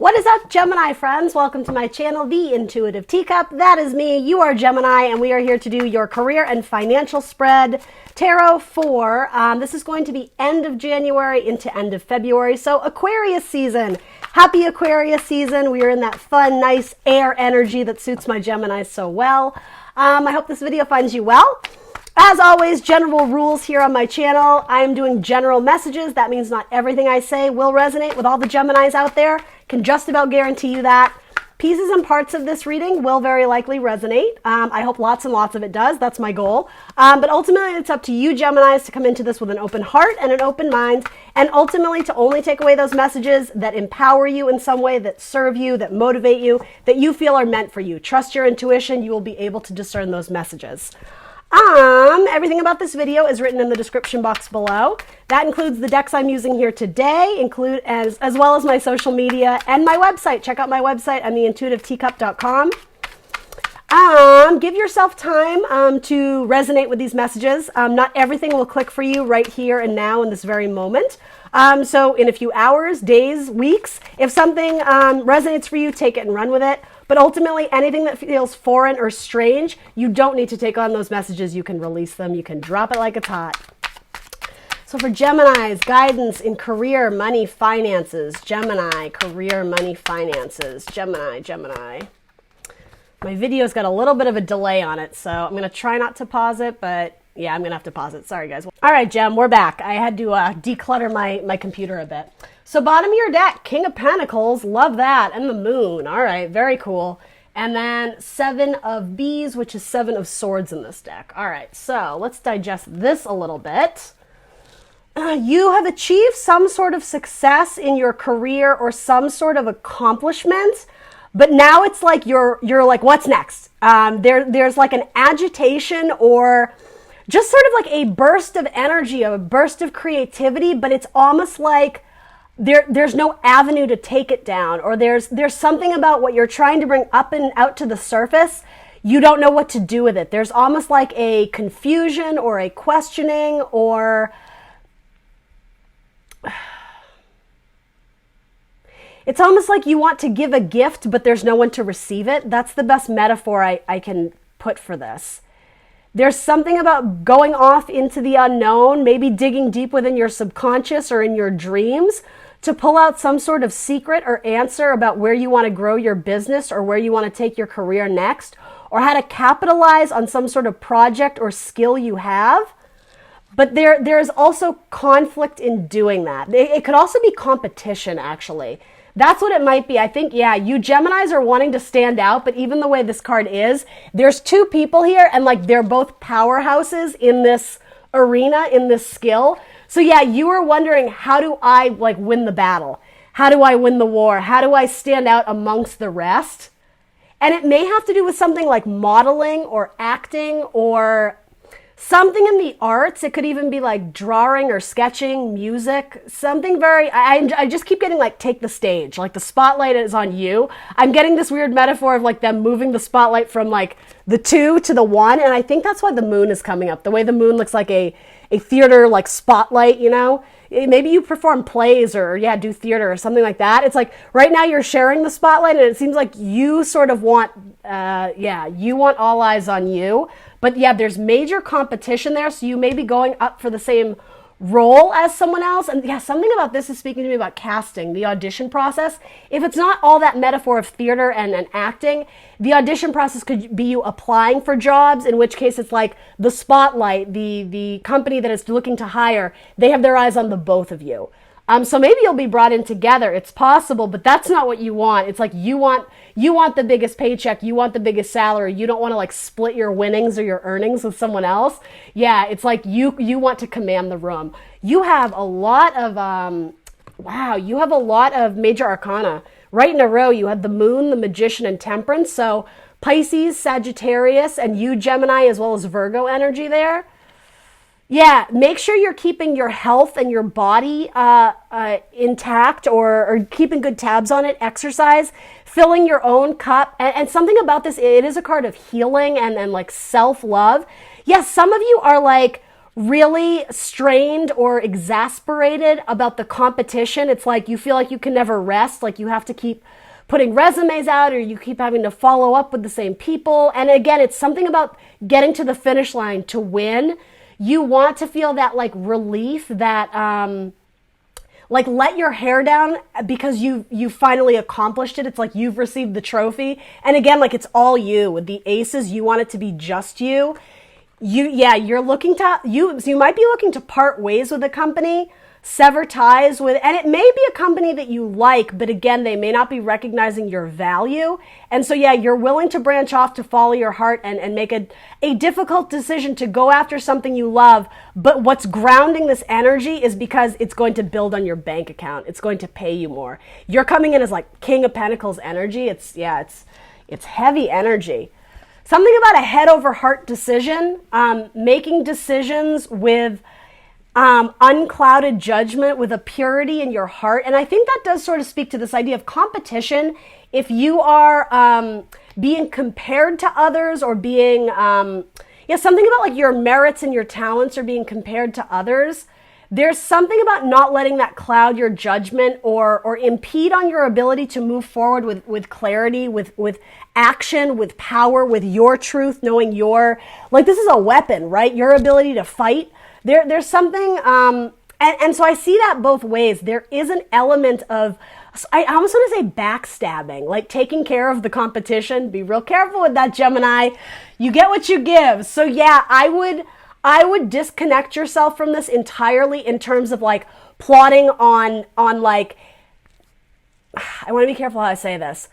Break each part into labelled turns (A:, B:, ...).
A: What is up, Gemini friends? Welcome to my channel, The Intuitive Teacup. That is me. You are Gemini, and we are here to do your career and financial spread tarot for, this is going to be end of January into end of February. So Aquarius season. Happy Aquarius season. We are in that fun, nice air energy that suits my Geminis so well. I hope this video finds you well. As always, general rules here on my channel. I am doing general messages. That means not everything I say will resonate with all the Geminis out there. Can just about guarantee you that. Pieces and parts of this reading will very likely resonate. I hope lots and lots of it does. That's my goal. But ultimately, it's up to you, Geminis, to come into this with an open heart and an open mind, and ultimately to only take away those messages that empower you in some way, that serve you, that motivate you, that you feel are meant for you. Trust your intuition. You will be able to discern those messages. Everything about this video is written in the description box below. That includes the decks I'm using here today, as well as my social media and my website. Check out my website on theintuitiveteacup.com. Give yourself time to resonate with these messages. Not everything will click for you right here and now in this very moment. So in a few hours, days, weeks, if something resonates for you, take it and run with it. But ultimately, anything that feels foreign or strange, you don't need to take on those messages. You can release them. You can drop it like it's hot. So for Geminis, guidance in career, money, finances. Gemini, career, money, finances. Gemini. My video's got a little bit of a delay on it, so I'm going to try not to pause it, but yeah, I'm going to have to pause it. Sorry, guys. All right, Gem, we're back. I had to declutter my computer a bit. So bottom of your deck, King of Pentacles, love that, and the Moon. All right, very cool. And then Seven of Bees, which is Seven of Swords in this deck. All right, so let's digest this a little bit. You have achieved some sort of success in your career or some sort of accomplishment, but now it's like you're like, what's next? There's like an agitation or just sort of like a burst of energy, a burst of creativity, but it's almost like there's no avenue to take it down, or there's something about what you're trying to bring up and out to the surface. You don't know what to do with it. There's almost like a confusion or a questioning, or it's almost like you want to give a gift, but there's no one to receive it. That's the best metaphor I can put for this. There's something about going off into the unknown, maybe digging deep within your subconscious or in your dreams to pull out some sort of secret or answer about where you want to grow your business or where you want to take your career next, or how to capitalize on some sort of project or skill you have. But there's also conflict in doing that. It could also be competition, actually. That's what it might be. I think, yeah, you Geminis are wanting to stand out, but even the way this card is, there's two people here, and like they're both powerhouses in this arena, in this skill. So yeah, you are wondering, how do I like win the battle? How do I win the war? How do I stand out amongst the rest? And it may have to do with something like modeling or acting or something in the arts. It could even be like drawing or sketching, music, something very, I just keep getting like, take the stage, like the spotlight is on you. I'm getting this weird metaphor of like them moving the spotlight from like the 2 to the 1. And I think that's why the Moon is coming up. The way the Moon looks like a theater like spotlight, you know, maybe you perform plays or do theater or something like that. It's like right now you're sharing the spotlight, and it seems like you sort of want, you want all eyes on you. But yeah, there's major competition there, so you may be going up for the same role as someone else. And yeah, something about this is speaking to me about casting, the audition process. If it's not all that metaphor of theater and acting, the audition process could be you applying for jobs, in which case it's like the spotlight, the company that is looking to hire, they have their eyes on the both of you. So maybe you'll be brought in together. It's possible, but that's not what you want. It's like you want the biggest paycheck. You want the biggest salary. You don't want to like split your winnings or your earnings with someone else. Yeah, it's like you want to command the room. You have a lot of, you have a lot of major arcana. Right in a row, you have the Moon, the Magician, and Temperance. So Pisces, Sagittarius, and you, Gemini, as well as Virgo energy there. Yeah, make sure you're keeping your health and your body intact, or keeping good tabs on it. Exercise, filling your own cup. And something about this, it is a card of healing and like self-love. Yes, some of you are like really strained or exasperated about the competition. It's like you feel like you can never rest, like you have to keep putting resumes out or you keep having to follow up with the same people. And again, it's something about getting to the finish line to win. You want to feel that like relief, that like let your hair down because you finally accomplished it. It's like you've received the trophy. And again, like it's all you. With the aces, you want it to be just you. You're looking to, you might be looking to part ways with a company, sever ties with, and it may be a company that you like, but again, they may not be recognizing your value. And so, you're willing to branch off to follow your heart and make a difficult decision to go after something you love. But what's grounding this energy is because it's going to build on your bank account. It's going to pay you more. You're coming in as like King of Pentacles energy. It's heavy energy. Something about a head over heart decision, making decisions with unclouded judgment, with a purity in your heart. And I think that does sort of speak to this idea of competition. If you are being compared to others or being, something about like your merits and your talents are being compared to others, there's something about not letting that cloud your judgment or impede on your ability to move forward with clarity, with action, with power, with your truth, knowing like this is a weapon, right? Your ability to fight. There's something, and so I see that both ways. There is an element of, I almost want to say backstabbing, like taking care of the competition. Be real careful with that, Gemini. You get what you give. So I would disconnect yourself from this entirely in terms of like plotting on like, I want to be careful how I say this.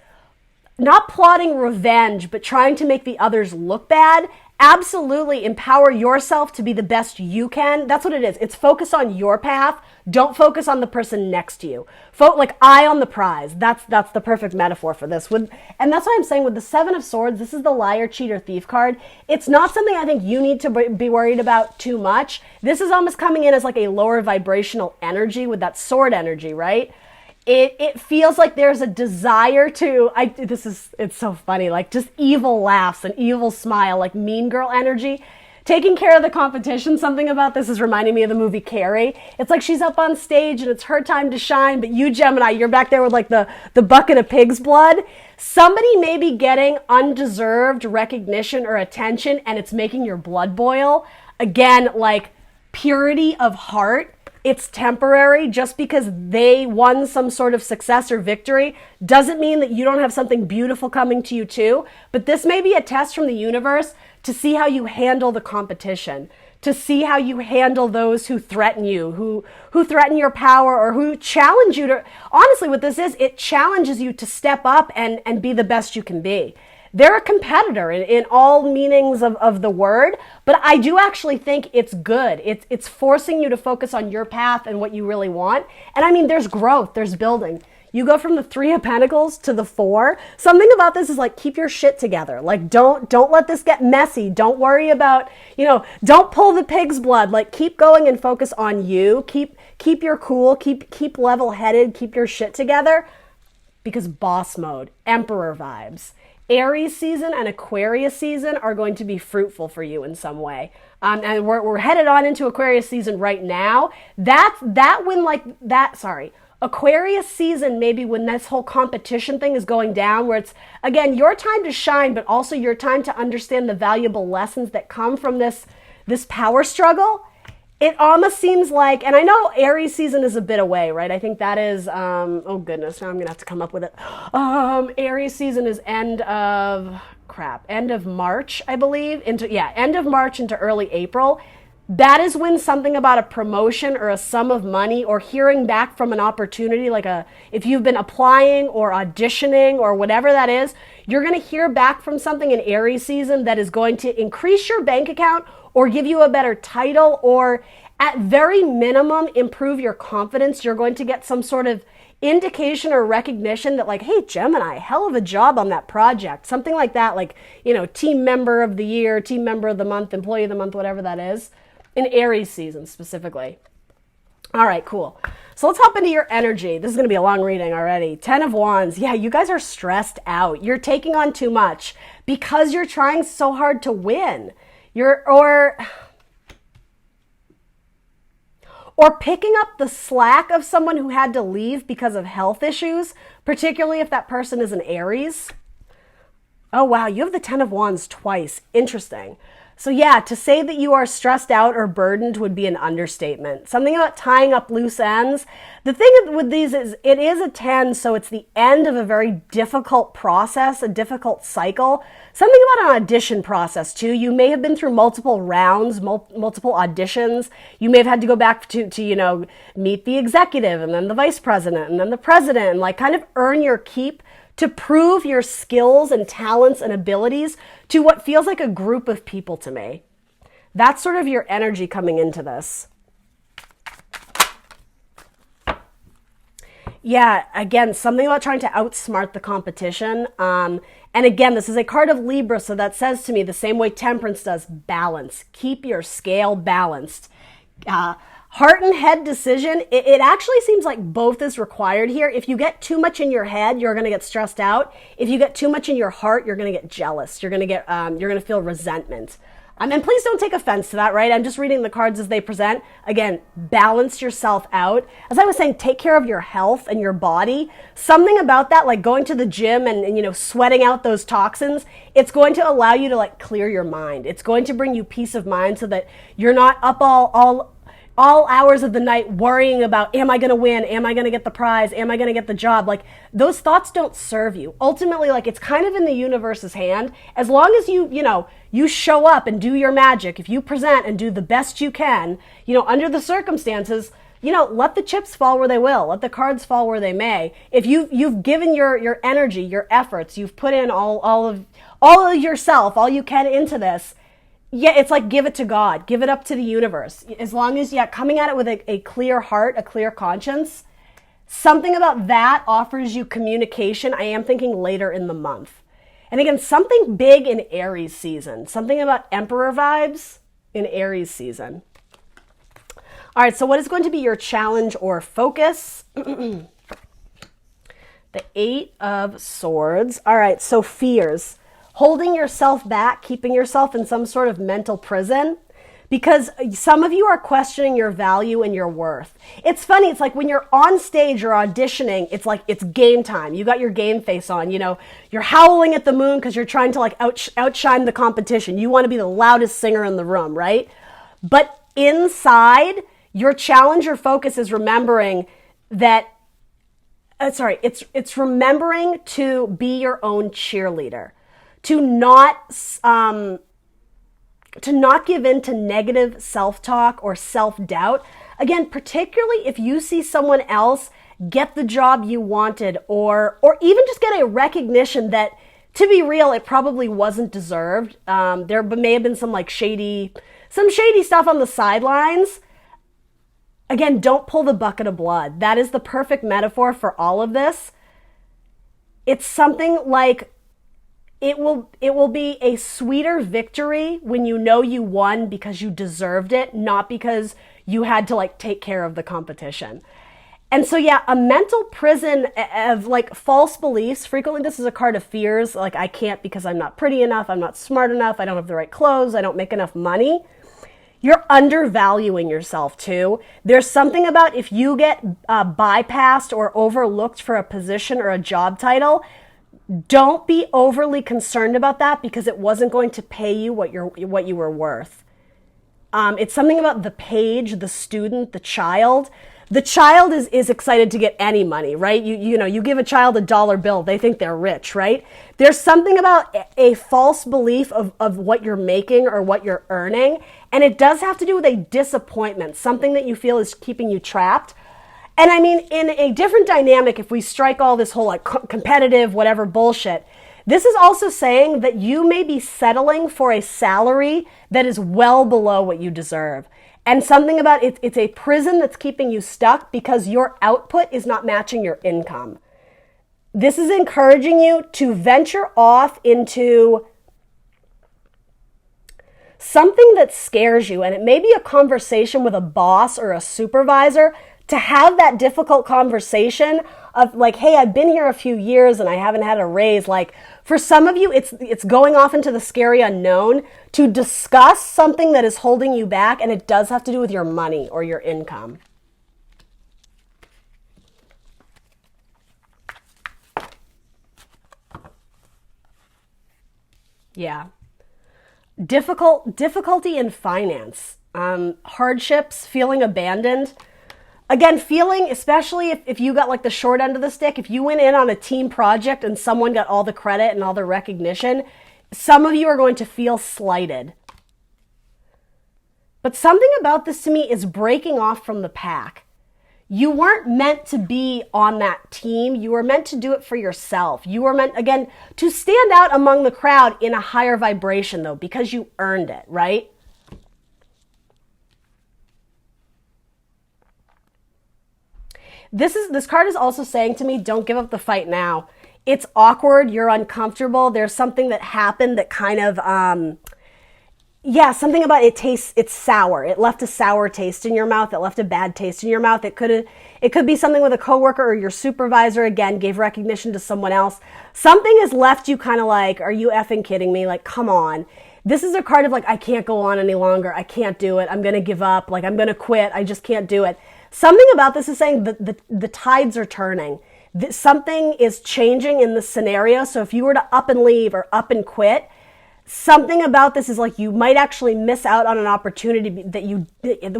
A: Not plotting revenge, but trying to make the others look bad. Absolutely empower yourself to be the best you can. That's what it is. It's focus on your path. Don't focus on the person next to you. Like eye on the prize. That's the perfect metaphor for this. And that's why I'm saying with the Seven of Swords, this is the liar, cheater, thief card. It's not something I think you need to be worried about too much. This is almost coming in as like a lower vibrational energy with that sword energy, right? It feels like there's a desire to, it's so funny, like just evil laughs and evil smile, like mean girl energy. Taking care of the competition, something about this is reminding me of the movie Carrie. It's like she's up on stage and it's her time to shine, but you, Gemini, you're back there with like the bucket of pig's blood. Somebody may be getting undeserved recognition or attention and it's making your blood boil. Again, like purity of heart. It's temporary. Just because they won some sort of success or victory doesn't mean that you don't have something beautiful coming to you too. But this may be a test from the universe to see how you handle the competition, to see how you handle those who threaten you, who threaten your power or who challenge you to, honestly what this is, it challenges you to step up and be the best you can be. They're a competitor in all meanings of the word, but I do actually think it's good. It's forcing you to focus on your path and what you really want. And I mean, there's growth, there's building. You go from the Three of Pentacles to the Four. Something about this is like, keep your shit together. Like, don't let this get messy. Don't worry about, don't pull the pig's blood. Like, keep going and focus on you. Keep your cool, keep level-headed, keep your shit together. Because boss mode, emperor vibes. Aries season and Aquarius season are going to be fruitful for you in some way. And we're headed on into Aquarius season right now. Aquarius season, maybe when this whole competition thing is going down, where it's, again, your time to shine, but also your time to understand the valuable lessons that come from this power struggle. It almost seems like, and I know Aries season is a bit away, right? I think that is, oh goodness, now I'm going to have to come up with it. Aries season is end of March, I believe. End of March into early April. That is when something about a promotion or a sum of money or hearing back from an opportunity, if you've been applying or auditioning or whatever that is, you're going to hear back from something in Aries season that is going to increase your bank account or give you a better title or at very minimum improve your confidence. You're going to get some sort of indication or recognition that like, hey, Gemini, hell of a job on that project. Something like that, like, team member of the year, team member of the month, employee of the month, whatever that is. In Aries season specifically. All right, cool. So let's hop into your energy. This is going to be a long reading already. 10 of Wands. Yeah, you guys are stressed out. You're taking on too much because you're trying so hard to win. or picking up the slack of someone who had to leave because of health issues, particularly if that person is an Aries. Oh, wow, you have the 10 of Wands twice. Interesting. So yeah, to say that you are stressed out or burdened would be an understatement. Something about tying up loose ends. The thing with these is it is a 10, so it's the end of a very difficult process, a difficult cycle. Something about an audition process too. You may have been through multiple rounds, multiple auditions. You may have had to go back to meet the executive and then the vice president and then the president and like kind of earn your keep to prove your skills and talents and abilities to what feels like a group of people to me. That's sort of your energy coming into this. Yeah, again, something about trying to outsmart the competition. And again, this is a card of Libra, so that says to me the same way Temperance does, balance. Keep your scale balanced. Heart and head decision, it actually seems like both is required here. If you get too much in your head, you're going to get stressed out. If you get too much in your heart, you're going to get jealous. You're going to feel resentment. And please don't take offense to that, right? I'm just reading the cards as they present. Again, balance yourself out. As I was saying, take care of your health and your body. Something about that, like going to the gym and sweating out those toxins, it's going to allow you to like clear your mind. It's going to bring you peace of mind so that you're not up all hours of the night worrying about, am I going to win? Am I going to get the prize? Am I going to get the job? Like those thoughts don't serve you. Ultimately, like it's kind of in the universe's hand. As long as you show up and do your magic, if you present and do the best you can, under the circumstances, let the chips fall where they will. Let the cards fall where they may. If you've given your energy, your efforts, you've put in all of yourself, all you can into this, yeah, it's like give it to God, give it up to the universe. As long as coming at it with a clear heart, a clear conscience, something about that offers you communication. I am thinking later in the month. And again, something big in Aries season, something about Emperor vibes in Aries season. All right, so what is going to be your challenge or focus? The 8 of Swords. All right, so fears. Holding yourself back, keeping yourself in some sort of mental prison, because some of you are questioning your value and your worth. It's funny. It's like when you're on stage or auditioning, it's like it's game time. You got your game face on, you're howling at the moon because you're trying to like outshine the competition. You want to be the loudest singer in the room, right? But inside, your challenge or focus is remembering that, it's remembering to be your own cheerleader. To not give in to negative self-talk or self-doubt. Again, particularly if you see someone else get the job you wanted or even just get a recognition that, to be real, it probably wasn't deserved. There may have been some shady stuff on the sidelines. Again, don't pull the bucket of blood. That is the perfect metaphor for all of this. It's something like, it will be a sweeter victory when you know you won because you deserved it, not because you had to take care of the competition. And so yeah, a mental prison of false beliefs. Frequently this is a card of fears, I can't because I'm not pretty enough, I'm not smart enough, I don't have the right clothes, I don't make enough money. You're undervaluing yourself too. There's something about if you get bypassed or overlooked for a position or a job title, don't be overly concerned about that because it wasn't going to pay you what you were worth. It's something about the page, the student, the child. The child is excited to get any money, right? You give a child a dollar bill, they think they're rich, right? There's something about a false belief of what you're making or what you're earning, and it does have to do with a disappointment, something that you feel is keeping you trapped. And I mean, in a different dynamic, if we strike all this whole competitive whatever bullshit, this is also saying that you may be settling for a salary that is well below what you deserve. And something about it's a prison that's keeping you stuck because your output is not matching your income. This is encouraging you to venture off into something that scares you. And it may be a conversation with a boss or a supervisor, to have that difficult conversation of hey, I've been here a few years and I haven't had a raise. For some of you, it's going off into the scary unknown to discuss something that is holding you back, and it does have to do with your money or your income. Yeah. Difficulty in finance, hardships, feeling abandoned. Again, feeling, especially if you got like the short end of the stick, if you went in on a team project and someone got all the credit and all the recognition, some of you are going to feel slighted. But something about this to me is breaking off from the pack. You weren't meant to be on that team. You were meant to do it for yourself. You were meant, again, to stand out among the crowd in a higher vibration, though, because you earned it, right? This card is also saying to me, don't give up the fight now. It's awkward. You're uncomfortable. There's something that happened that kind of, something about it's sour. It left a sour taste in your mouth. It left a bad taste in your mouth. It could be something with a coworker or your supervisor, again, gave recognition to someone else. Something has left you kind of like, are you effing kidding me? Like, come on. This is a card of like, I can't go on any longer. I can't do it. I'm going to give up. Like, I'm going to quit. I just can't do it. Something about this is saying that the tides are turning. Something is changing in the scenario. So if you were to up and leave or up and quit, something about this is like you might actually miss out on an opportunity that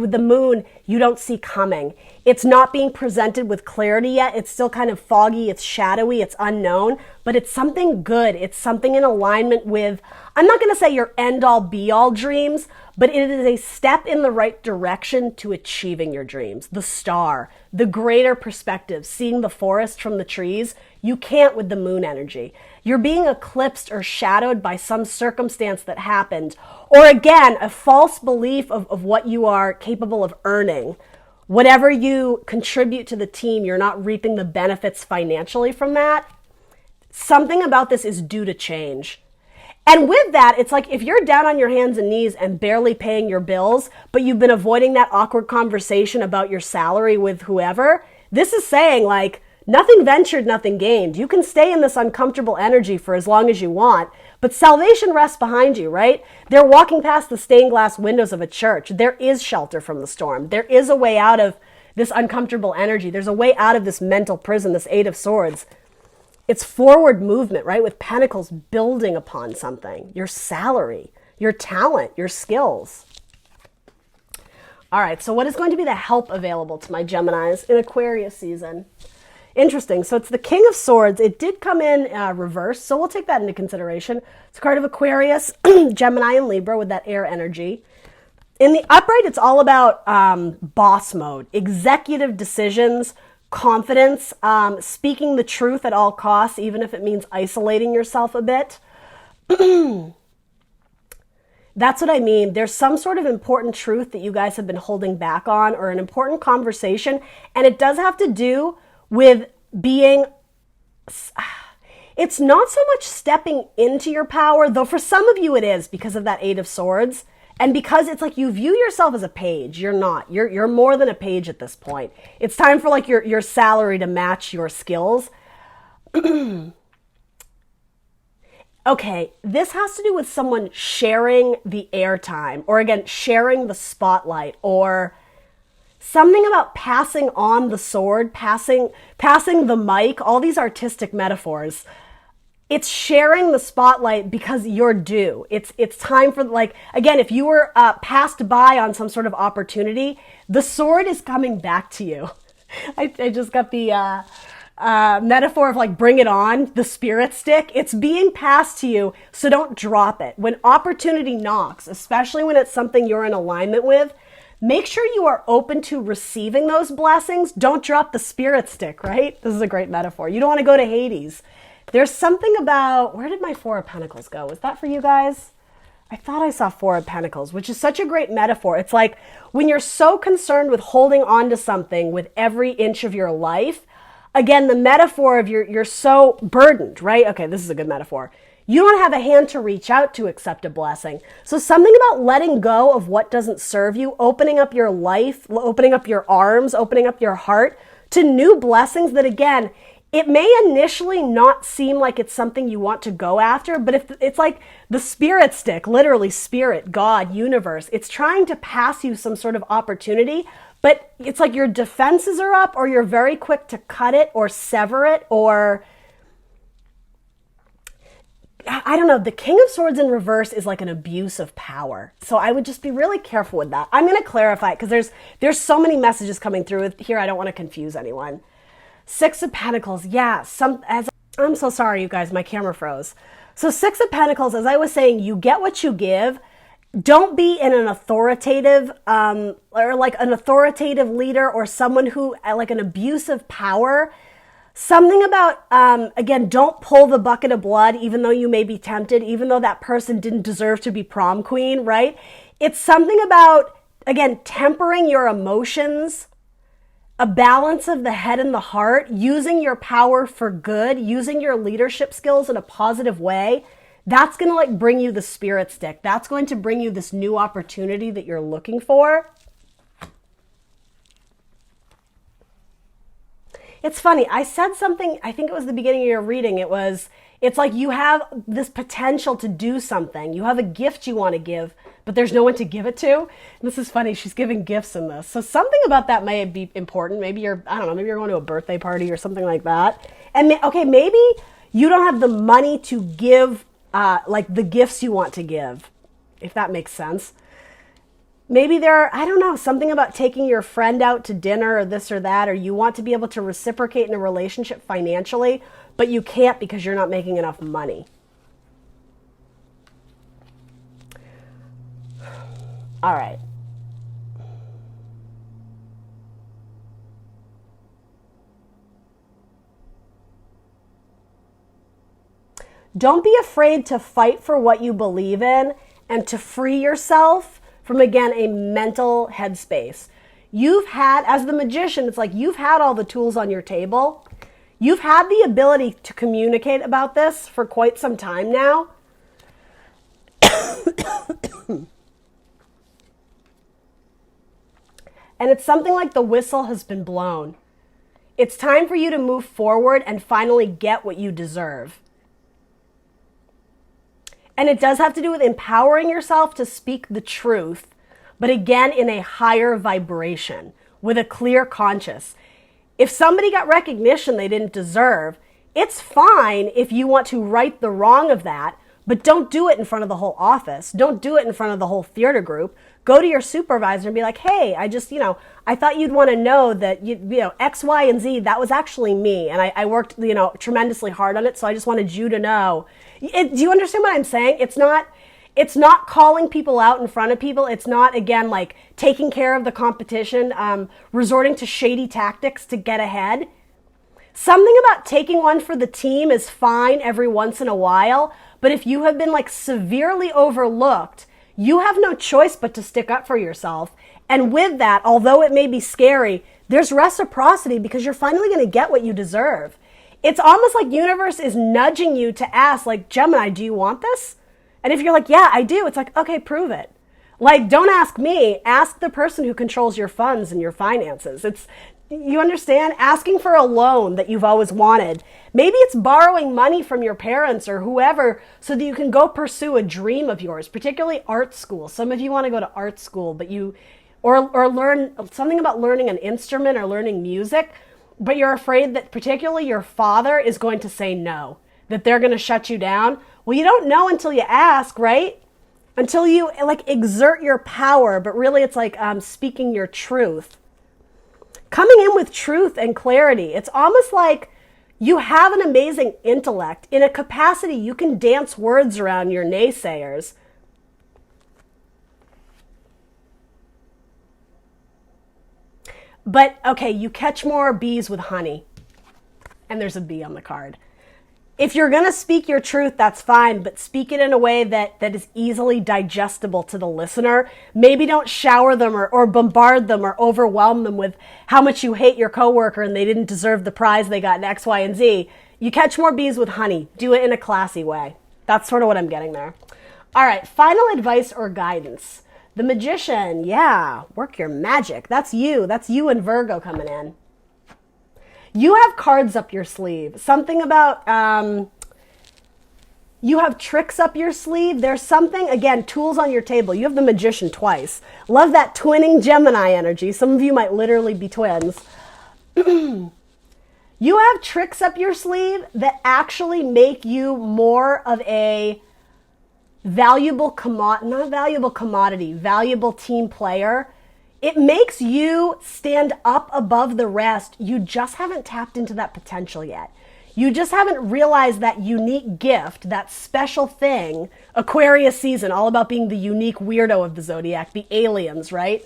A: with the moon, you don't see coming. It's not being presented with clarity yet. It's still kind of foggy. It's shadowy. It's unknown, but it's something good. It's something in alignment with, I'm not going to say your end all be all dreams, but it is a step in the right direction to achieving your dreams. The star, the greater perspective, seeing the forest from the trees. You can't with the moon energy. You're being eclipsed or shadowed by some circumstance that happened, or again, a false belief of what you are capable of earning. Whatever you contribute to the team, you're not reaping the benefits financially from that. Something about this is due to change. And with that, it's like if you're down on your hands and knees and barely paying your bills, but you've been avoiding that awkward conversation about your salary with whoever, this is saying like, nothing ventured, nothing gained. You can stay in this uncomfortable energy for as long as you want, but salvation rests behind you, right? They're walking past the stained glass windows of a church. There is shelter from the storm. There is a way out of this uncomfortable energy. There's a way out of this mental prison, this Eight of Swords. It's forward movement, right? With pentacles building upon something. Your salary, your talent, your skills. All right, so what is going to be the help available to my Geminis in Aquarius season? Interesting. So it's the King of Swords. It did come in reverse, so we'll take that into consideration. It's a card of Aquarius, Gemini, and Libra with that air energy. In the upright, it's all about boss mode, executive decisions, confidence, speaking the truth at all costs, even if it means isolating yourself a bit. That's what I mean. There's some sort of important truth that you guys have been holding back on, or an important conversation, and it does have to do with being, it's not so much stepping into your power, though for some of you it is because of that Eight of Swords. And because it's like you view yourself as a page. You're not. You're more than a page at this point. It's time for like your salary to match your skills. Okay, this has to do with someone sharing the airtime, or again, sharing the spotlight, or something about passing on the sword, passing the mic, all these artistic metaphors. It's sharing the spotlight because you're due. It's time for, like, again, if you were passed by on some sort of opportunity, the sword is coming back to you. I just got the metaphor of like, bring it on, the spirit stick. It's being passed to you, so don't drop it. When opportunity knocks, especially when it's something you're in alignment with, make sure you are open to receiving those blessings. Don't drop the spirit stick, right? This is a great metaphor. You don't want to go to Hades. There's something about, where did my Four of Pentacles go? Was that for you guys? I thought I saw Four of Pentacles, which is such a great metaphor. It's like when you're so concerned with holding on to something with every inch of your life, again, the metaphor of you're so burdened, right? Okay, this is a good metaphor. You don't have a hand to reach out to accept a blessing. So something about letting go of what doesn't serve you, opening up your life, opening up your arms, opening up your heart to new blessings that, again, it may initially not seem like it's something you want to go after, but if it's like the spirit stick, literally spirit, God, universe, it's trying to pass you some sort of opportunity, but it's like your defenses are up, or you're very quick to cut it or sever it, or I I don't know, the King of Swords in reverse is like an abuse of power. So I would just be really careful with that. I'm going to clarify it because there's so many messages coming through here. I don't want to confuse anyone. Six of Pentacles. Yeah, I'm so sorry, you guys. My camera froze. So Six of Pentacles, as I was saying, you get what you give. Don't be in an authoritative or like an authoritative leader or someone who like an abuse of power. Something about, again, don't pull the bucket of blood, even though you may be tempted, even though that person didn't deserve to be prom queen, right? It's something about, again, tempering your emotions, a balance of the head and the heart, using your power for good, using your leadership skills in a positive way. That's going to like bring you the spirit stick. That's going to bring you this new opportunity that you're looking for. It's funny. I said something, I think it was the beginning of your reading. It's like you have this potential to do something. You have a gift you want to give, but there's no one to give it to. And this is funny. She's giving gifts in this. So something about that may be important. Maybe maybe you're going to a birthday party or something like that. And okay, maybe you don't have the money to give like the gifts you want to give, if that makes sense. Maybe I don't know, something about taking your friend out to dinner or this or that, or you want to be able to reciprocate in a relationship financially, but you can't because you're not making enough money. All right. Don't be afraid to fight for what you believe in and to free yourself from, again, a mental headspace. You've had, as the magician, it's like you've had all the tools on your table. You've had the ability to communicate about this for quite some time now. And it's something like the whistle has been blown. It's time for you to move forward and finally get what you deserve. And it does have to do with empowering yourself to speak the truth, but again, in a higher vibration, with a clear conscience. If somebody got recognition they didn't deserve, it's fine if you want to right the wrong of that, but don't do it in front of the whole office. Don't do it in front of the whole theater group. Go to your supervisor and be like, hey, I just, I thought you'd want to know that, X, Y, and Z, that was actually me. And I worked, tremendously hard on it. So I just wanted you to know. Do you understand what I'm saying? It's not calling people out in front of people. It's not, again, like taking care of the competition, resorting to shady tactics to get ahead. Something about taking one for the team is fine every once in a while. But if you have been like severely overlooked, you have no choice but to stick up for yourself. And with that, although it may be scary, there's reciprocity because you're finally going to get what you deserve. It's almost like universe is nudging you to ask, like, Gemini, do you want this? And if you're like, yeah, I do, it's like, okay, prove it. Like, don't ask me, ask the person who controls your funds and your finances. You understand? Asking for a loan that you've always wanted. Maybe it's borrowing money from your parents or whoever so that you can go pursue a dream of yours, particularly art school. Some of you want to go to art school, but or learn something about learning an instrument or learning music, but you're afraid that particularly your father is going to say no, that they're going to shut you down. Well, you don't know until you ask, right? Until you like exert your power, but really it's like speaking your truth. Coming in with truth and clarity. It's almost like you have an amazing intellect. In a capacity, you can dance words around your naysayers. But, okay, you catch more bees with honey. And there's a bee on the card. If you're going to speak your truth, that's fine, but speak it in a way that is easily digestible to the listener. Maybe don't shower them or bombard them or overwhelm them with how much you hate your coworker and they didn't deserve the prize they got in X, Y, and Z. You catch more bees with honey. Do it in a classy way. That's sort of what I'm getting there. All right, final advice or guidance. The Magician, yeah, work your magic. That's you. That's you and Virgo coming in. You have cards up your sleeve. Something about, you have tricks up your sleeve. There's something, again, tools on your table. You have the Magician twice. Love that twinning Gemini energy. Some of you might literally be twins. You have tricks up your sleeve that actually make you more of a valuable valuable team player. It makes you stand up above the rest. You just haven't tapped into that potential yet. You just haven't realized that unique gift, that special thing. Aquarius season, all about being the unique weirdo of the zodiac, the aliens, right?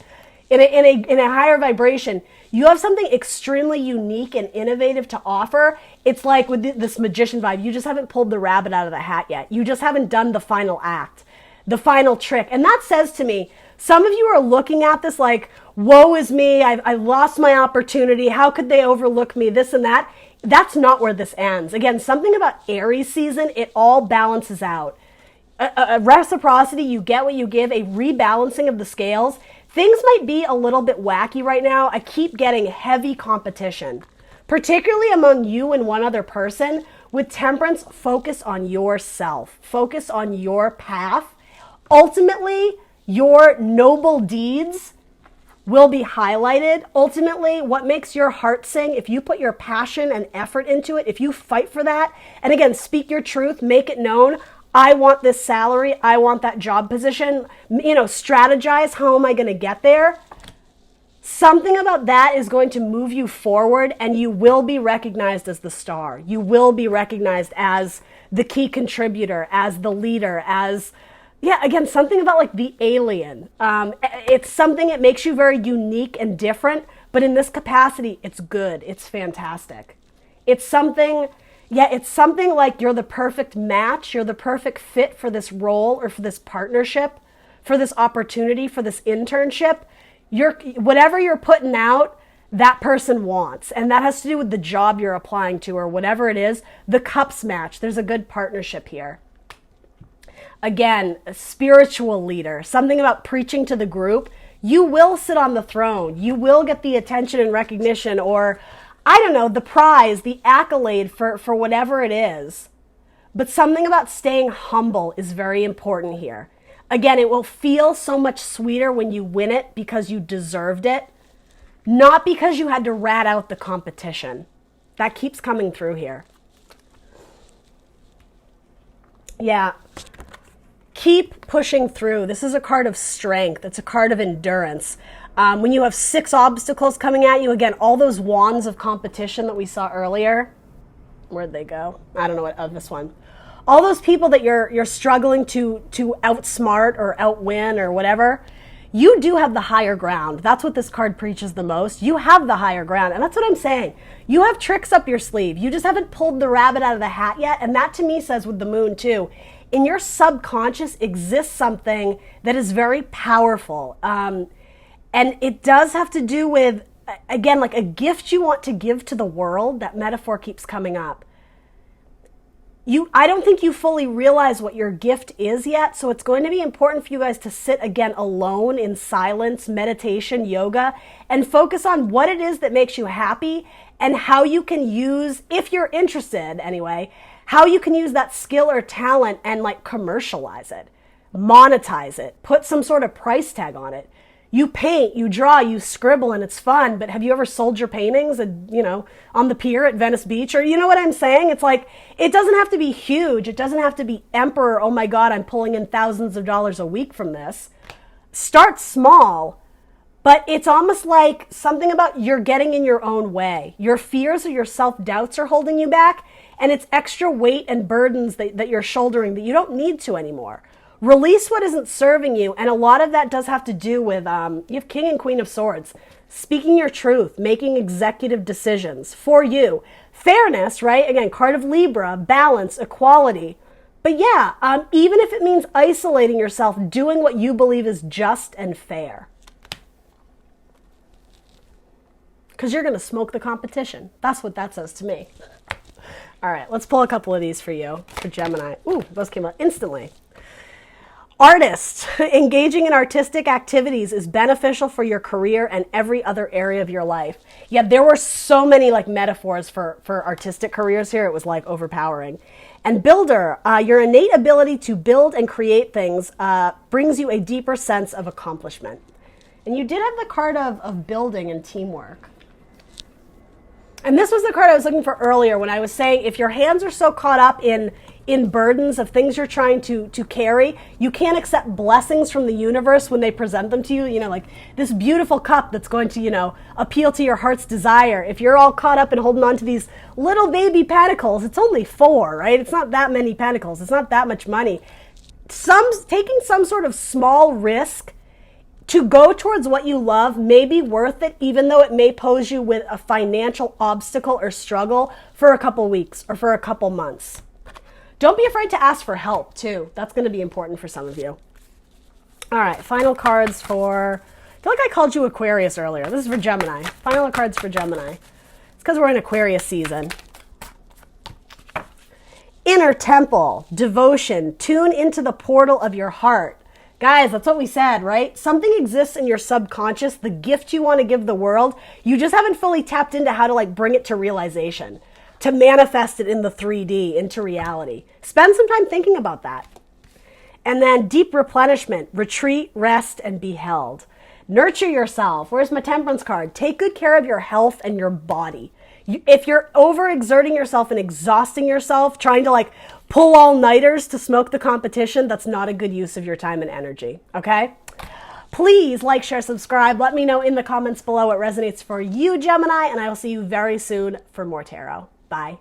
A: In a higher vibration, you have something extremely unique and innovative to offer. It's like with this magician vibe, you just haven't pulled the rabbit out of the hat yet. You just haven't done the final act, the final trick. And that says to me, some of you are looking at this like, woe is me, I lost my opportunity, how could they overlook me, this and that. That's not where this ends. Again, something about Aries season, it all balances out. A reciprocity, you get what you give, a rebalancing of the scales. Things might be a little bit wacky right now. I keep getting heavy competition, particularly among you and one other person. With Temperance, focus on yourself. Focus on your path. Ultimately, your noble deeds will be highlighted. Ultimately, what makes your heart sing, if you put your passion and effort into it, if you fight for that, and again, speak your truth, make it known, I want this salary, I want that job position, strategize, how am I going to get there? Something about that is going to move you forward, and you will be recognized as the star. You will be recognized as the key contributor, as the leader, as, again, something about like the alien. It's something that makes you very unique and different, but in this capacity, it's good. It's fantastic. It's something like you're the perfect match. You're the perfect fit for this role or for this partnership, for this opportunity, for this internship. Whatever you're putting out, that person wants. And that has to do with the job you're applying to or whatever it is. The cups match. There's a good partnership here. Again, a spiritual leader, something about preaching to the group. You will sit on the throne. You will get the attention and recognition, or I don't know, the prize, the accolade for whatever it is. But something about staying humble is very important here. Again, it will feel so much sweeter when you win it because you deserved it, not because you had to rat out the competition. That keeps coming through here. Yeah. Keep pushing through. This is a card of strength. It's a card of endurance. When you have 6 obstacles coming at you, again, all those wands of competition that we saw earlier, where'd they go? I don't know what, this one. All those people that you're struggling to outsmart or outwin or whatever, you do have the higher ground. That's what this card preaches the most. You have the higher ground. And that's what I'm saying. You have tricks up your sleeve. You just haven't pulled the rabbit out of the hat yet. And that to me says with the moon too, in your subconscious exists something that is very powerful. And it does have to do with, again, like a gift you want to give to the world. That metaphor keeps coming up. I don't think you fully realize what your gift is yet. So it's going to be important for you guys to sit again alone in silence, meditation, yoga, and focus on what it is that makes you happy and how you can use, if you're interested anyway, how you can use that skill or talent and like commercialize it, monetize it, put some sort of price tag on it. You paint, you draw, you scribble, and it's fun, but have you ever sold your paintings on the pier at Venice Beach? Or you know what I'm saying? It's like, it doesn't have to be huge. It doesn't have to be emperor, oh my God, I'm pulling in thousands of dollars a week from this. Start small, but it's almost like something about you're getting in your own way. Your fears or your self-doubts are holding you back, and it's extra weight and burdens that you're shouldering that you don't need to anymore. Release what isn't serving you, and a lot of that does have to do with, you have King and Queen of Swords, speaking your truth, making executive decisions for you. Fairness, right? Again, card of Libra, balance, equality. But yeah, even if it means isolating yourself, doing what you believe is just and fair. Because you're going to smoke the competition. That's what that says to me. All right, let's pull a couple of these for you, for Gemini. Ooh, those came out instantly. Artist, engaging in artistic activities is beneficial for your career and every other area of your life. Yeah, there were so many like metaphors for artistic careers here. It was like overpowering. And builder, your innate ability to build and create things brings you a deeper sense of accomplishment. And you did have the card of building and teamwork. And this was the card I was looking for earlier when I was saying if your hands are so caught up in burdens of things you're trying to carry, you can't accept blessings from the universe when they present them to you. You know, like this beautiful cup that's going to, you know, appeal to your heart's desire. If you're all caught up in holding on to these little baby pentacles, it's only 4, right? It's not that many pentacles. It's not that much money. Taking some sort of small risk to go towards what you love may be worth it, even though it may pose you with a financial obstacle or struggle for a couple weeks or for a couple months. Don't be afraid to ask for help, too. That's going to be important for some of you. All right, final cards for... I feel like I called you Aquarius earlier. This is for Gemini. Final cards for Gemini. It's because we're in Aquarius season. Inner temple, devotion, tune into the portal of your heart. Guys, that's what we said, right? Something exists in your subconscious, the gift you want to give the world. You just haven't fully tapped into how to like bring it to realization, to manifest it in the 3D, into reality. Spend some time thinking about that. And then deep replenishment, retreat, rest, and be held. Nurture yourself. Where's my temperance card? Take good care of your health and your body. If you're overexerting yourself and exhausting yourself, trying to like pull all-nighters to smoke the competition, that's not a good use of your time and energy, okay? Please like, share, subscribe. Let me know in the comments below what resonates for you, Gemini, and I will see you very soon for more tarot. Bye.